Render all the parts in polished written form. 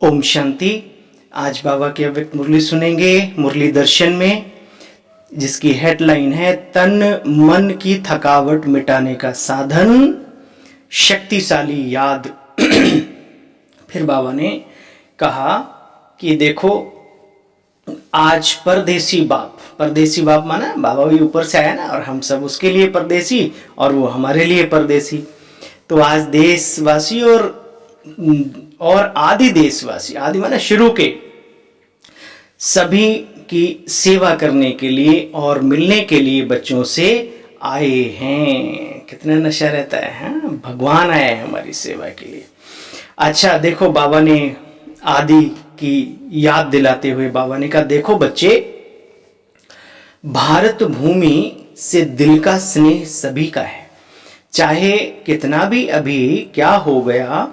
ओम शांति। आज बाबा की अव्यक्त मुरली सुनेंगे मुरली दर्शन में, जिसकी हेडलाइन है तन मन की थकावट मिटाने का साधन शक्तिशाली याद। फिर बाबा ने कहा कि देखो, आज परदेसी बाप माना बाबा भी ऊपर से आया ना, और हम सब उसके लिए परदेसी और वो हमारे लिए परदेसी। तो आज देशवासी और आदि देशवासी, आदि माना शुरू के, सभी की सेवा करने के लिए और मिलने के लिए बच्चों से आए हैं। कितना नशा रहता है, हाँ? भगवान आए हैं हमारी सेवा के लिए। अच्छा देखो, बाबा ने आदि की याद दिलाते हुए बाबा ने कहा, देखो बच्चे, भारत भूमि से दिल का स्नेह सभी का है। चाहे कितना भी अभी क्या हो गया,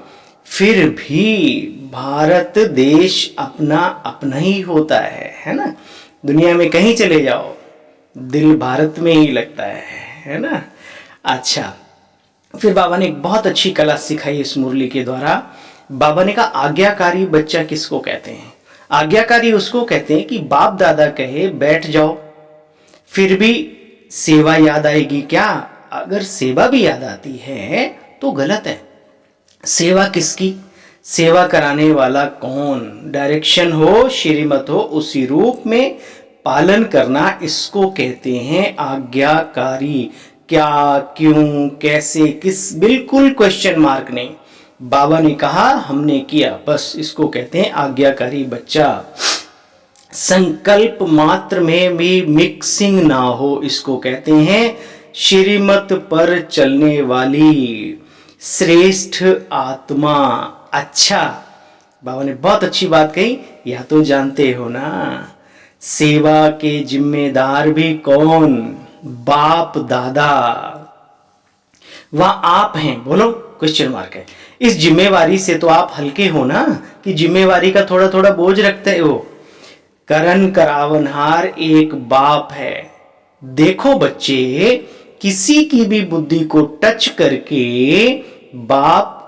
फिर भी भारत देश अपना अपना ही होता है ना। दुनिया में कहीं चले जाओ, दिल भारत में ही लगता है ना। अच्छा, फिर बाबा ने एक बहुत अच्छी कला सिखाई इस मुरली के द्वारा। बाबा ने कहा, आज्ञाकारी बच्चा किसको कहते हैं? आज्ञाकारी उसको कहते हैं कि बाप दादा कहे बैठ जाओ, फिर भी सेवा याद आएगी क्या? अगर सेवा भी याद आती है तो गलत है। सेवा किसकी? सेवा कराने वाला कौन? डायरेक्शन हो, श्रीमत हो, उसी रूप में पालन करना, इसको कहते हैं आज्ञाकारी। क्या, क्यों, कैसे, किस, बिल्कुल क्वेश्चन मार्क नहीं। बाबा ने कहा, हमने किया, बस इसको कहते हैं आज्ञाकारी बच्चा। संकल्प मात्र में भी मिक्सिंग ना हो, इसको कहते हैं श्रीमत पर चलने वाली श्रेष्ठ आत्मा। अच्छा, बाबा ने बहुत अच्छी बात कही, यह तो जानते हो ना, सेवा के जिम्मेदार भी कौन? बाप दादा। वह आप हैं, बोलो, क्वेश्चन मार्क है। इस जिम्मेवारी से तो आप हल्के हो ना, कि जिम्मेवारी का थोड़ा थोड़ा बोझ रखते हो। करण करावनहार एक बाप है। देखो बच्चे, किसी की भी बुद्धि को टच करके बाप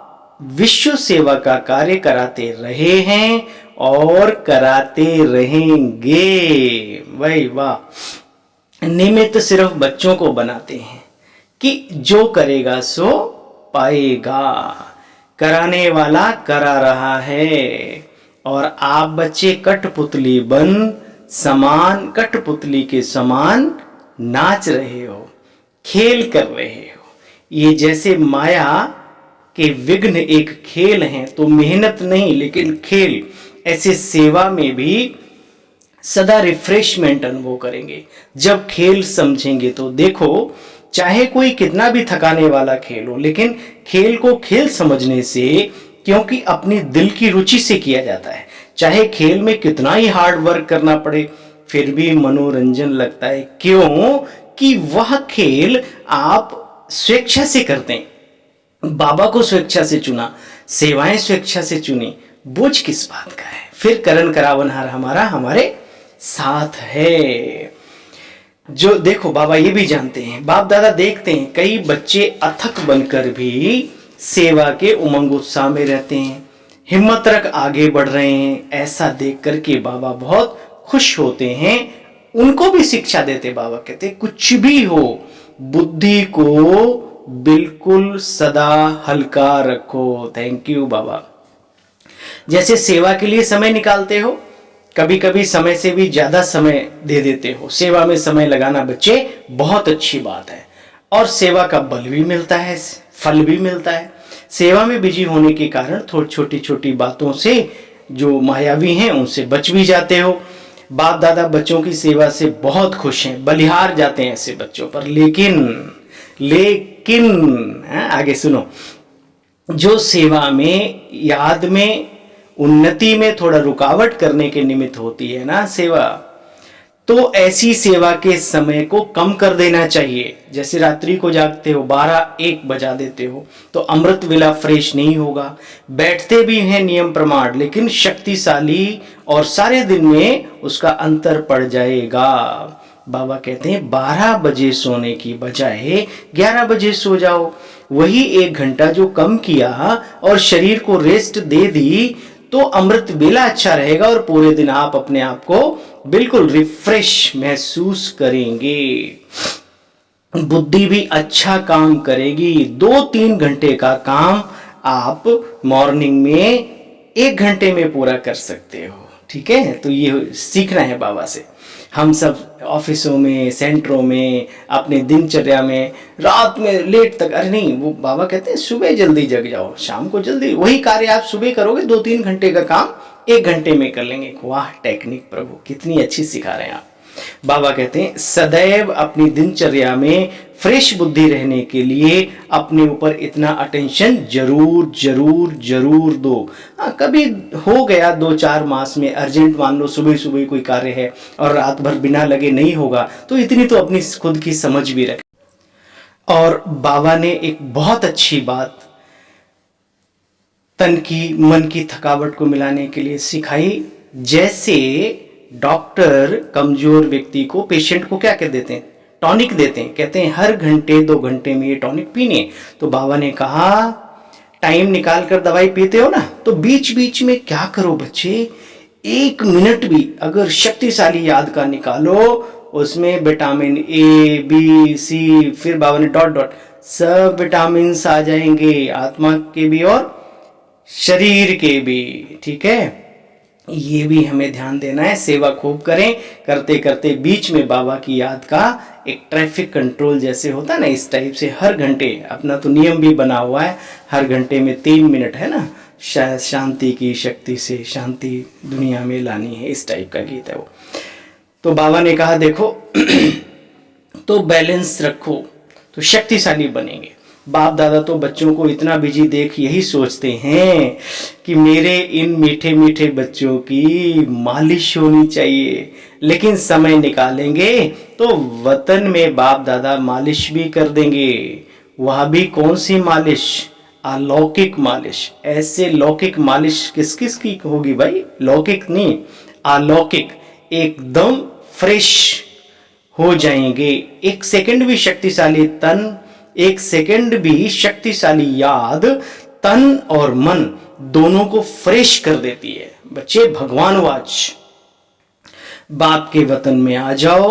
विश्व सेवा का कार्य कराते रहे हैं और कराते रहेंगे। वही वाह। निमित्त सिर्फ बच्चों को बनाते हैं कि जो करेगा सो पाएगा। कराने वाला करा रहा है, और आप बच्चे कठपुतली बन समान, कठपुतली के समान नाच रहे हो, खेल कर रहे हो। ये जैसे माया के विघ्न एक खेल हैं, तो मेहनत नहीं लेकिन खेल। ऐसे सेवा में भी सदा रिफ्रेशमेंट अनुभव करेंगे जब खेल समझेंगे। तो देखो, चाहे कोई कितना भी थकाने वाला खेल हो, लेकिन खेल को खेल समझने से, क्योंकि अपनी दिल की रुचि से किया जाता है, चाहे खेल में कितना ही हार्ड वर्क करना पड़े, फिर भी मनोरंजन लगता है। क्यों? कि वह खेल आप स्वेच्छा से करते हैं। बाबा को स्वेच्छा से चुना, सेवाएं स्वेच्छा से चुनी, बोझ किस बात का है? फिर करण करावनहार हमारा हमारे साथ है। जो देखो, बाबा ये भी जानते हैं, बाप दादा देखते हैं, कई बच्चे अथक बनकर भी सेवा के उमंग उत्साह में रहते हैं, हिम्मत रख आगे बढ़ रहे हैं। ऐसा देख करके बाबा बहुत खुश होते हैं। उनको भी शिक्षा देते। बाबा कहते, कुछ भी हो, बुद्धि को बिल्कुल सदा हल्का रखो। थैंक यू बाबा। जैसे सेवा के लिए समय निकालते हो, कभी कभी समय से भी ज्यादा समय दे देते हो। सेवा में समय लगाना बच्चे बहुत अच्छी बात है, और सेवा का बल भी मिलता है, फल भी मिलता है। सेवा में बिजी होने के कारण थोड़ी छोटी छोटी बातों से जो मायावी हैं उनसे बच भी जाते हो। बाप दादा बच्चों की सेवा से बहुत खुश हैं, बलिहार जाते हैं ऐसे बच्चों पर। लेकिन आगे सुनो, जो सेवा में, याद में, उन्नति में थोड़ा रुकावट करने के निमित्त होती है ना सेवा, तो ऐसी सेवा के समय को कम कर देना चाहिए। जैसे रात्रि को जागते हो, 12-1 बजा देते हो, तो अमृत वेला फ्रेश नहीं होगा। बैठते भी हैं नियम प्रमाण, लेकिन शक्तिशाली और सारे दिन में उसका अंतर पड़ जाएगा। बाबा कहते हैं 12 बजे सोने की बजाय 11 बजे सो जाओ। वही 1 घंटा जो कम किया और शरीर को रेस्ट दे दी, तो अमृत बेला अच्छा रहेगा और पूरे दिन आप अपने आप को बिल्कुल रिफ्रेश महसूस करेंगे। बुद्धि भी अच्छा काम करेगी। 2-3 घंटे का काम आप मॉर्निंग में 1 घंटे में पूरा कर सकते हो। ठीक है, तो ये सीखना है बाबा से। हम सब ऑफिसों में, सेंटरों में, अपने दिनचर्या में रात में लेट तक, अरे नहीं, वो बाबा कहते हैं सुबह जल्दी जग जाओ, शाम को जल्दी, वही कार्य आप सुबह करोगे 2-3 घंटे का काम 1 घंटे में कर लेंगे। वाह टेक्निक प्रभु, कितनी अच्छी सिखा रहे हैं आप। बाबा कहते हैं सदैव अपनी दिनचर्या में फ्रेश बुद्धि रहने के लिए अपने ऊपर इतना अटेंशन जरूर जरूर जरूर दो। कभी हो गया 2-4 मास में अर्जेंट, मान लो सुबह सुबह कोई कार्य है और रात भर बिना लगे नहीं होगा, तो इतनी तो अपनी खुद की समझ भी रखें। और बाबा ने एक बहुत अच्छी बात तन की मन की थकावट को मिलाने के लिए सिखाई। जैसे डॉक्टर कमजोर व्यक्ति को, पेशेंट को क्या कह देते हैं, टॉनिक देते हैं, कहते हैं हर घंटे 2 घंटे में ये टॉनिक पीने। तो बाबा ने कहा टाइम निकाल कर दवाई पीते हो ना, तो बीच बीच में क्या करो बच्चे, 1 मिनट भी अगर शक्तिशाली याद का निकालो, उसमें विटामिन ए बी सी, फिर बाबा ने डॉट डॉट, सब विटामिन आ जाएंगे, आत्मा के भी और शरीर के भी। ठीक है, ये भी हमें ध्यान देना है। सेवा खूब करें, करते करते बीच में बाबा की याद का एक ट्रैफिक कंट्रोल जैसे होता है ना, इस टाइप से हर घंटे, अपना तो नियम भी बना हुआ है, हर घंटे में 3 मिनट है ना, शांति की शक्ति से शांति दुनिया में लानी है, इस टाइप का गीत है वो। तो बाबा ने कहा देखो तो बैलेंस रखो तो शक्तिशाली बनेंगे। बाप दादा तो बच्चों को इतना बिजी देख यही सोचते हैं कि मेरे इन मीठे मीठे बच्चों की मालिश होनी चाहिए, लेकिन समय निकालेंगे तो वतन में बाप दादा मालिश भी कर देंगे। वह भी कौन सी मालिश, अलौकिक मालिश। ऐसे लौकिक मालिश किस किस की होगी भाई, लौकिक नहीं अलौकिक, एकदम फ्रेश हो जाएंगे। 1 सेकंड भी शक्तिशाली तन, 1 सेकंड भी शक्तिशाली याद तन और मन दोनों को फ्रेश कर देती है। बच्चे भगवान वाच, बाप के वतन में आ जाओ,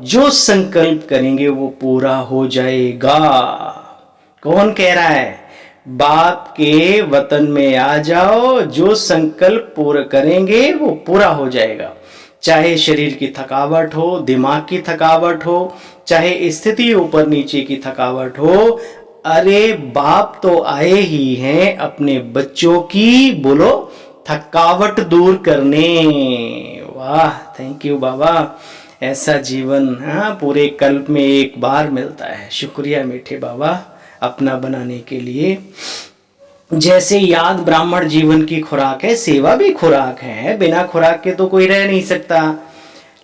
जो संकल्प करेंगे वो पूरा हो जाएगा। कौन कह रहा है, बाप के वतन में आ जाओ, जो संकल्प पूरा करेंगे वो पूरा हो जाएगा। चाहे शरीर की थकावट हो, दिमाग की थकावट हो, चाहे स्थिति ऊपर नीचे की थकावट हो, अरे बाप तो आए ही हैं अपने बच्चों की, बोलो, थकावट दूर करने। वाह, थैंक यू बाबा। ऐसा जीवन पूरे कल्प में 1 बार मिलता है। शुक्रिया मीठे बाबा अपना बनाने के लिए। जैसे याद ब्राह्मण जीवन की खुराक है, सेवा भी खुराक है, बिना खुराक के तो कोई रह नहीं सकता।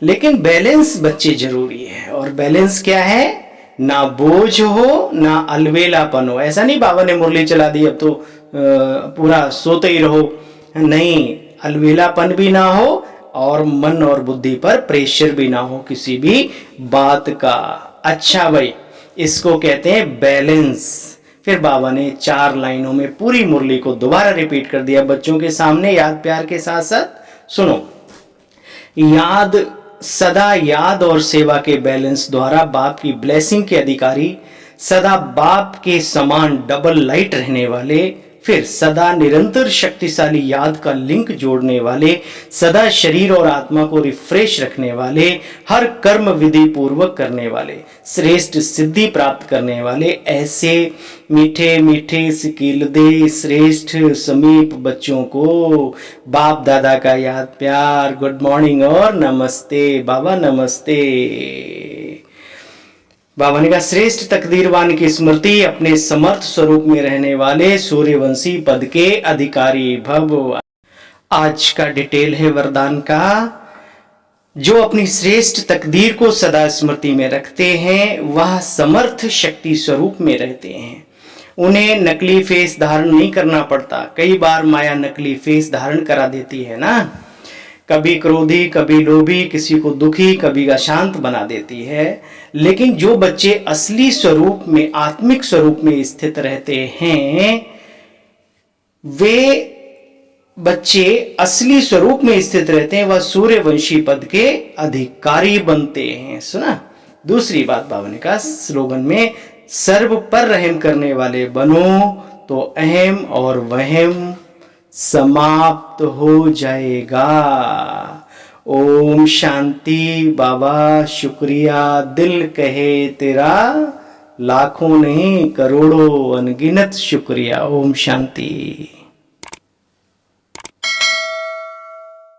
लेकिन बैलेंस बच्चे जरूरी है। और बैलेंस क्या है, ना बोझ हो ना अलवेलापन हो। ऐसा नहीं बाबा ने मुरली चला दी अब तो पूरा सोते ही रहो, नहीं, अलवेलापन भी ना हो और मन और बुद्धि पर प्रेशर भी ना हो किसी भी बात का। अच्छा भाई, इसको कहते हैं बैलेंस। फिर बाबा ने 4 लाइनों में पूरी मुरली को दोबारा रिपीट कर दिया बच्चों के सामने, याद प्यार के साथ साथ। सुनो, याद, सदा याद और सेवा के बैलेंस द्वारा बाप की ब्लेसिंग के अधिकारी, सदा बाप के समान डबल लाइट रहने वाले, फिर सदा निरंतर शक्तिशाली याद का लिंक जोड़ने वाले, सदा शरीर और आत्मा को रिफ्रेश रखने वाले, हर कर्म विधि पूर्वक करने वाले, श्रेष्ठ सिद्धि प्राप्त करने वाले, ऐसे मीठे मीठे सिकीलदे श्रेष्ठ समीप बच्चों को बाप दादा का याद प्यार, गुड मॉर्निंग और नमस्ते। बाबा नमस्ते। बाबा ने कहा श्रेष्ठ तकदीरवान की स्मृति, अपने समर्थ स्वरूप में रहने वाले सूर्यवंशी पद के अधिकारी भव। आज का डिटेल है वरदान का। जो अपनी श्रेष्ठ तकदीर को सदा स्मृति में रखते हैं वह समर्थ शक्ति स्वरूप में रहते हैं। उन्हें नकली फेस धारण नहीं करना पड़ता। कई बार माया नकली फेस धारण करा देती है ना, कभी क्रोधी, कभी लोभी, किसी को दुखी, कभी अशांत बना देती है। लेकिन जो बच्चे असली स्वरूप में, आत्मिक स्वरूप में स्थित रहते हैं, वे बच्चे असली स्वरूप में स्थित रहते हैं वह सूर्यवंशी पद के अधिकारी बनते हैं। सुना। दूसरी बात बाबा ने कहा स्लोगन में सर्व पर रहम करने वाले बनो तो अहम और वहम समाप्त हो जाएगा। ओम शांति। बाबा शुक्रिया, दिल कहे तेरा लाखों नहीं करोड़ों अनगिनत शुक्रिया। ओम शांति।